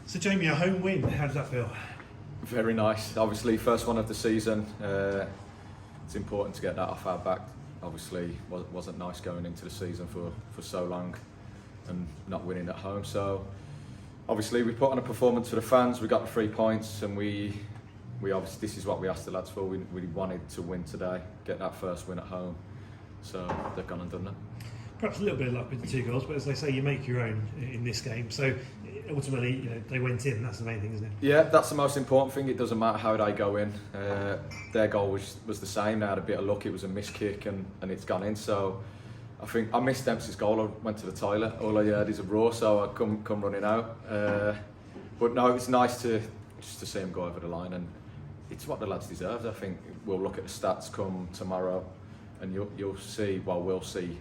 So Jamie, a home win, how does that feel? Very nice. Obviously, first one of the season. It's important to get that off our back. Obviously, wasn't nice going into the season for so long and not winning at home. So, obviously, we put on a performance for the fans. We got the 3 points, and we obviously, this is what we asked the lads for. We wanted to win today, get that first win at home. So they've gone and done that. Perhaps a little bit of luck with the 2 goals, but as they say, you make your own in this game. So ultimately, they went in. That's the main thing, isn't it? Yeah, that's the most important thing. It doesn't matter how they go in. Their goal was the same. They had a bit of luck. It was a missed kick and it's gone in. So I think I missed Dempsey's goal. I went to the toilet. All I heard is a roar, so I come running out. But no, it's nice to see him go over the line, and it's what the lads deserve. I think we'll look at the stats come tomorrow, and you'll see. Well, we'll see.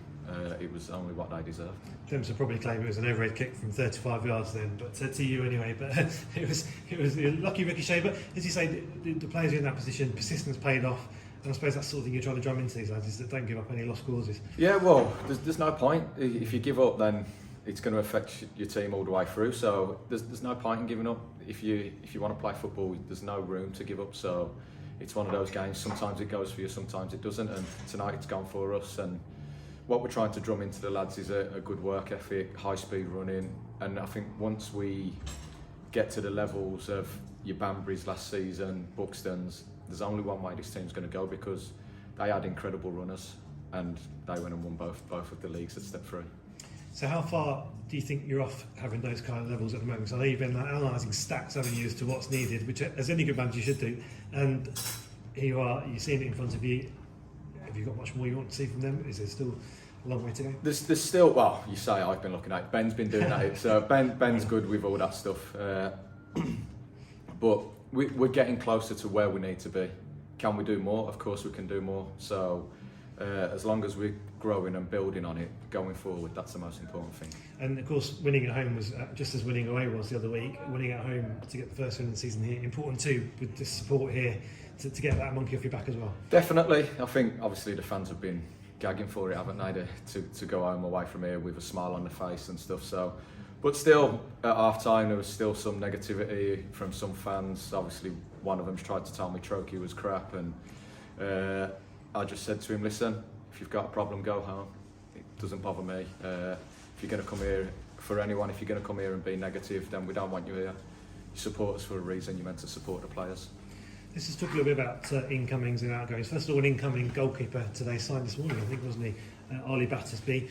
It was only what they deserved. Dempsey probably claim it was an overhead kick from 35 yards then, but to you anyway. But it was a lucky ricochet. But as you say, the players are in that position. Persistence paid off, and I suppose that's the sort of thing you're trying to drum into these lads, is that don't give up any lost causes. Yeah, well, there's no point. If you give up, then it's going to affect your team all the way through. So there's no point in giving up. If you want to play football, there's no room to give up. So it's one of those games. Sometimes it goes for you, sometimes it doesn't. And tonight it's gone for us. And what we're trying to drum into the lads is a good work ethic, high speed running, and I think once we get to the levels of your Banburys last season, Buxton's, there's only one way this team's going to go, because they had incredible runners and they went and won both of the leagues at step 3. So how far do you think you're off having those kind of levels at the moment? So I know you've been analysing stats, haven't you, as to what's needed, which as any good manager should do, and here you are, you're seeing it in front of you. Have you got much more you want to see from them? Is there still a long way to go? There's still, well, you say I've been looking at it. Ben's been doing that. So Ben's good with all that stuff. But we're getting closer to where we need to be. Can we do more? Of course we can do more. So as long as we're growing and building on it, going forward, that's the most important thing. And of course, winning at home was just as winning away was the other week. Winning at home to get the first win of the season here, important too, with the support here to get that monkey off your back as well. Definitely. I think obviously the fans have been gagging for it, haven't they, to go home away from here with a smile on their face and stuff. So, but still, at half time there was still some negativity from some fans. Obviously, one of them tried to tell me Trokey was crap, and I just said to him, listen, if you've got a problem, go home. It doesn't bother me. If you're going to come here, for anyone, if you're going to come here and be negative, then we don't want you here. You support us for a reason. You're meant to support the players. Let's just talk a little bit about incomings and outgoings. First of all, an incoming goalkeeper today signed this morning, I think, wasn't he? Ali Battersby.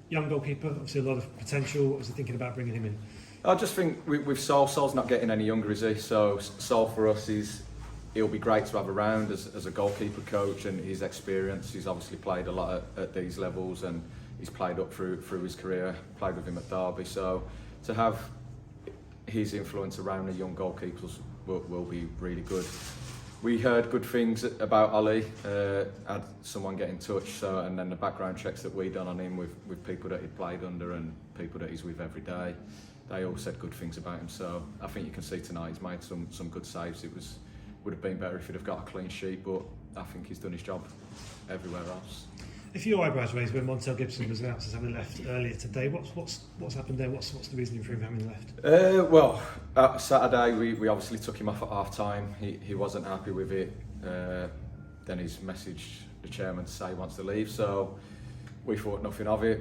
Young goalkeeper, obviously a lot of potential. What was he thinking about bringing him in? I just think with Sol's not getting any younger, is he? So Sol for us he'll be great to have around as a goalkeeper coach, and his experience. He's obviously played a lot at these levels, and he's played up through his career. Played with him at Derby, so to have his influence around the young goalkeepers will be really good. We heard good things about Ali. Had someone get in touch, and then the background checks that we done on him with people that he played under and people that he's with every day, they all said good things about him. So I think you can see tonight he's made some good saves. Would have been better if he'd have got a clean sheet, but I think he's done his job everywhere else. A few eyebrows raised when Montel Gibson was announced as having left earlier today. What's happened there? What's the reasoning for him having left? Well, Saturday we obviously took him off at half time. He wasn't happy with it. Then he's messaged the chairman to say he wants to leave. So we thought nothing of it.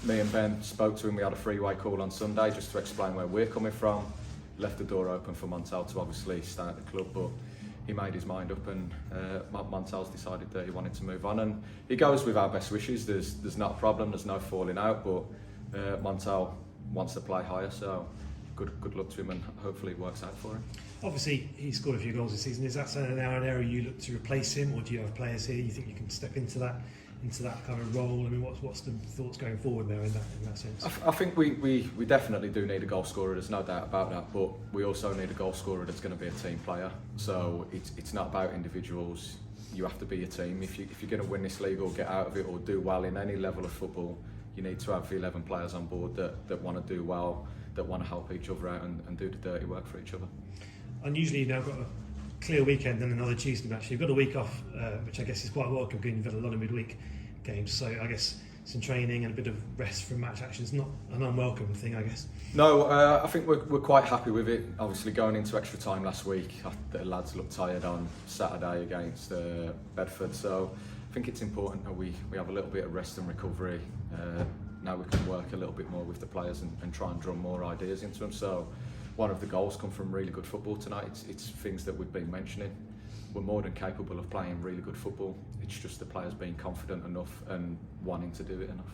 Me and Ben spoke to him. We had a 3-way call on Sunday just to explain where we're coming from. Left the door open for Montel to obviously stay at the club, but he made his mind up, and Montel's decided that he wanted to move on, and he goes with our best wishes. There's not a problem, there's no falling out, but Montel wants to play higher, so good luck to him, and hopefully it works out for him. Obviously, he scored a few goals this season. Is that now an area you look to replace him, or do you have players here you think you can step into that kind of role? I mean, what's the thoughts going forward there in that sense? I think we definitely do need a goal scorer, there's no doubt about that, but we also need a goal scorer that's going to be a team player. So it's not about individuals. You have to be a team. If you're going to win this league or get out of it or do well in any level of football, you need to have 11 players on board that want to do well, that want to help each other out and do the dirty work for each other. Unusually, you've now got a clear weekend and another Tuesday match. You've got a week off, which I guess is quite welcome, given you've had a lot of midweek games. So I guess some training and a bit of rest from match action is not an unwelcome thing, I guess. No, I think we're quite happy with it. Obviously, going into extra time last week, the lads looked tired on Saturday against Bedford, so I think it's important that we have a little bit of rest and recovery. Now we can work a little bit more with the players and try and drum more ideas into them. So one of the goals come from really good football tonight. It's things that we've been mentioning. We're more than capable of playing really good football. It's just the players being confident enough and wanting to do it enough.